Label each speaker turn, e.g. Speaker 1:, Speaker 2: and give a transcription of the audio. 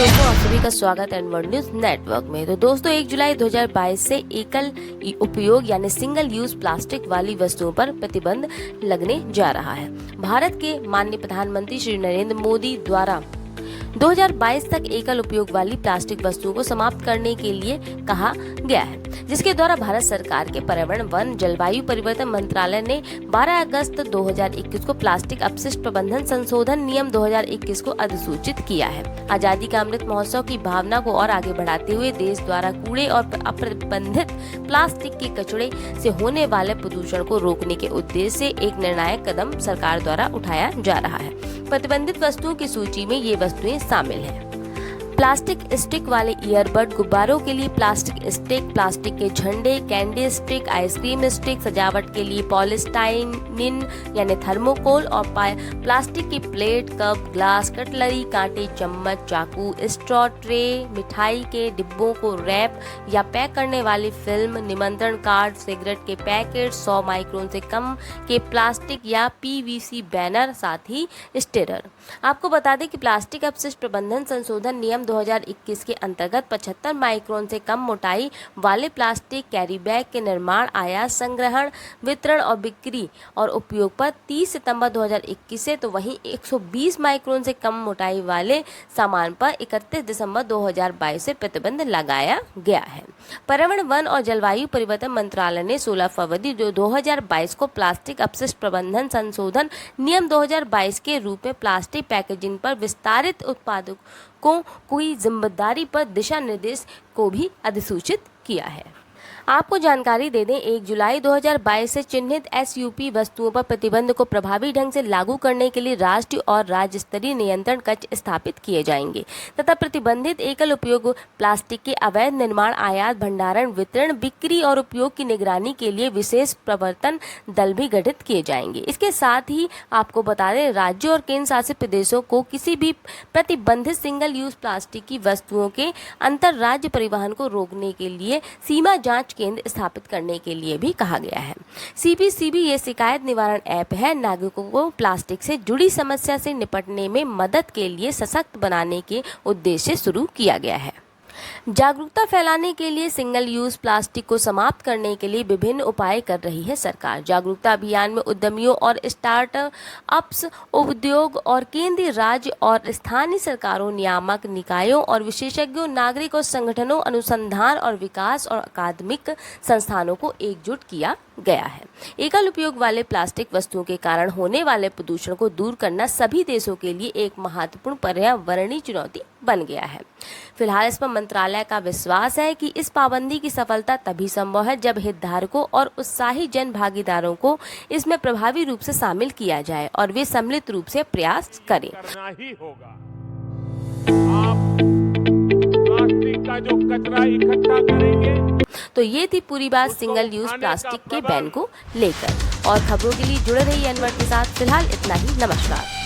Speaker 1: दोस्तों, आप सभी का स्वागत है एनवर्ड न्यूज नेटवर्क में। तो दोस्तों, 1 जुलाई 2022 से एकल उपयोग यानी सिंगल यूज प्लास्टिक वाली वस्तुओं पर प्रतिबंध लगने जा रहा है। भारत के माननीय प्रधानमंत्री श्री नरेंद्र मोदी द्वारा 2022 तक एकल उपयोग वाली प्लास्टिक वस्तुओं को समाप्त करने के लिए कहा गया है, जिसके द्वारा भारत सरकार के पर्यावरण, वन, जलवायु परिवर्तन मंत्रालय ने 12 अगस्त 2021 को प्लास्टिक अपशिष्ट प्रबंधन संशोधन नियम 2021 को अधिसूचित किया है। आजादी का अमृत महोत्सव की भावना को और आगे बढ़ाते हुए देश द्वारा कूड़े और अप्रतिबंधित प्लास्टिक के कचरे से होने वाले प्रदूषण को रोकने के उद्देश्य से एक निर्णायक कदम सरकार द्वारा उठाया जा रहा है। प्रतिबंधित वस्तुओं की सूची में ये वस्तुएं शामिल हैं: प्लास्टिक स्टिक वाले ईयरबड, गुब्बारों के लिए प्लास्टिक स्टिक, प्लास्टिक के झंडे, कैंडी स्टिक, आइसक्रीम स्टिक, सजावट के लिए पॉलीस्टाइनिन यानी थर्मोकोल और प्लास्टिक की प्लेट, कप, ग्लास, कटलरी, कांटे, चम्मच, चाकू, स्ट्रॉ, ट्रे, मिठाई के डिब्बों को रैप या पैक करने वाली फिल्म, निमंत्रण कार्ड, सिगरेट के पैकेट, 100 माइक्रोन से कम के प्लास्टिक या पीवीसी बैनर, साथ ही स्टिकर। आपको बता दें कि प्लास्टिक अपशिष्ट प्रबंधन संशोधन नियम 2021 के अंतर्गत 75 माइक्रोन से कम मोटाई वाले प्लास्टिक कैरी बैग के निर्माण, आयात, संग्रहण, वितरण और बिक्री और उपयोग पर 30 सितंबर 2021 से, तो वहीं 120 माइक्रोन से कम मोटाई वाले सामान पर 31 दिसंबर 2022 से प्रतिबंध लगाया गया है। पर्यावरण, वन और जलवायु परिवर्तन मंत्रालय ने 16 फरवरी 2022 को प्लास्टिक अपशिष्ट प्रबंधन संशोधन नियम 2022 के रूप में प्लास्टिक पैकेजिंग पर विस्तारित उत्पादकों की जिम्मेदारी पर दिशा निर्देश को भी अधिसूचित किया है। आपको जानकारी दे दें, 1 जुलाई 2022 से चिन्हित एसयूपी वस्तुओं पर प्रतिबंध को प्रभावी ढंग से लागू करने के लिए राष्ट्रीय और राज्य स्तरीय नियंत्रण कक्ष स्थापित किए जाएंगे तथा प्रतिबंधित एकल उपयोग प्लास्टिक के अवैध निर्माण, आयात, भंडारण, वितरण, बिक्री और उपयोग की निगरानी के लिए विशेष प्रवर्तन दल भी गठित किए जाएंगे। इसके साथ ही आपको बता दें, राज्यों और केंद्र शासित प्रदेशों को किसी भी प्रतिबंधित सिंगल यूज प्लास्टिक की वस्तुओं के अंतर राज्य परिवहन को रोकने के लिए सीमा जांच केंद्र स्थापित करने के लिए भी कहा गया है। सीपीसीबी ये शिकायत निवारण ऐप है, नागरिकों को प्लास्टिक से जुड़ी समस्या से निपटने में मदद के लिए सशक्त बनाने के उद्देश्य से शुरू किया गया है। जागरूकता फैलाने के लिए सिंगल यूज प्लास्टिक को समाप्त करने के लिए विभिन्न उपाय कर रही है सरकार। जागरूकता अभियान में उद्यमियों और स्टार्टअप्स, उद्योग और केंद्रीय, राज्य और स्थानीय सरकारों, नियामक निकायों और विशेषज्ञों, नागरिक और संगठनों, अनुसंधान और विकास और अकादमिक संस्थानों को एकजुट किया गया है। एकल उपयोग वाले प्लास्टिक वस्तुओं के कारण होने वाले प्रदूषण को दूर करना सभी देशों के लिए एक महत्वपूर्ण पर्यावरणीय चुनौती बन गया है। फिलहाल इस पर मंत्रालय का विश्वास है कि इस पाबंदी की सफलता तभी संभव है जब हितधारकों और उत्साही जन भागीदारों को इसमें प्रभावी रूप से शामिल किया जाए और वे सम्मिलित रूप से प्रयास करें।
Speaker 2: करना ही होगा। आप प्लास्टिक का जो कचरा इकट्ठा करेंगे।
Speaker 1: तो ये थी पूरी बात सिंगल यूज प्लास्टिक के बैन को लेकर। और खबरों के लिए जुड़े रहिए एनवर्ड के साथ। फिलहाल इतना ही, नमस्कार।